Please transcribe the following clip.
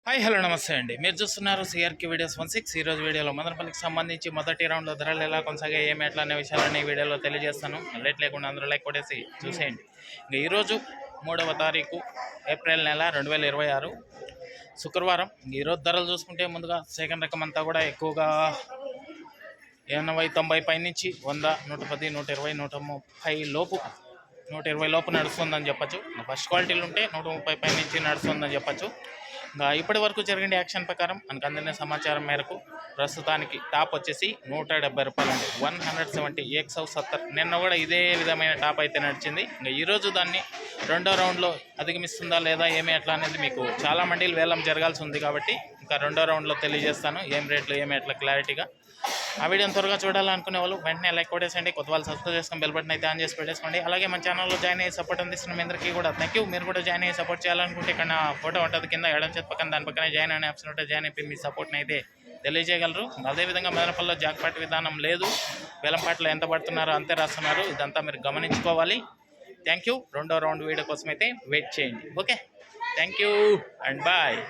Hi hello నమస్తే అండి. మీరు చూస్తున్నారు సిఆర్కి వీడియోస్ 16. ఈరోజు వీడియోలో మదనపల్లికి సంబంధించి మొదటి రౌండ్లో ధరలు ఎలా కొనసాగాయి, ఏమి ఎట్లా అనే విషయాలని ఈ వీడియోలో తెలియజేస్తాను. లేట్ లేకుండా అందరూ లైక్ కొట్టేసి చూసేయండి. ఇంకా ఈరోజు 3వ తారీఖు ఏప్రిల్ నెల 2026 శుక్రవారం. ఈరోజు ధరలు చూసుకుంటే ముందుగా సెకండ్ రకం అంతా కూడా ఎక్కువగా 80-90 పైనుంచి 100, 110, 120, 130 లోపు 120 లోపు నడుస్తుందని చెప్పచ్చు. ఫస్ట్ క్వాలిటీలు ఉంటే 130 పైనుంచి నడుస్తుందని చెప్పచ్చు. ఇంకా ఇప్పటి వరకు జరిగిన యాక్షన్ ప్రకారం మనకు అందిన సమాచారం మేరకు ప్రస్తుతానికి టాప్ వచ్చేసి 170 రూపాయలండి. 170 170. నిన్న కూడా ఇదే విధమైన టాప్ అయితే నడిచింది. ఇంకా ఈరోజు దాన్ని రెండో రౌండ్లో అధిగమిస్తుందా లేదా ఏమి ఎట్లా అనేది మీకు చాలా మండీలు వేలం జరగాల్సి ఉంది కాబట్టి ఇంకా రెండో రౌండ్లో తెలియజేస్తాను ఏం రేట్లు ఏమి ఎట్లా క్లారిటీగా. ఆ వీడియోని త్వరగా చూడాలనుకునే వాళ్ళు వెంటనే లైక్ కొట్టేసండి. కొత్త వాళ్ళు సబ్స్క్రైబ్ చేసుకొని బెల్ బటన్ అయితే ఆన్ చేసి పెట్టేసుకోండి. అలాగే మన ఛానల్లో జాయిన్ అయ్యి సపోర్ట్ అందిస్తున్న మీ అందరికీ కూడా థ్యాంక్ యూ. మీరు కూడా జాయిన్ అయ్యి సపోర్ట్ చేయాలనుకుంటే ఇక్కడ నా ఫోటో ఉంటుంది కింద ఎడం చేతి పక్కన, దాని పక్కనే జాయిన్ అనే ఆప్షన్ ఉంటే జాయిన్ అయిపోయి మీ సపోర్ట్ని అయితే తెలియజేయగలరు. అదేవిధంగా మదనపల్లిలో జాక్పాట్ విధానం లేదు, వేలంపాట్లో ఎంత పడుతున్నారో అంతే రాస్తున్నారు. ఇదంతా మీరు గమనించుకోవాలి. Thank you. రెండో రౌండ్ వీడియో కోసం అయితే వెయిట్ చేయండి. Okay, thank you and bye.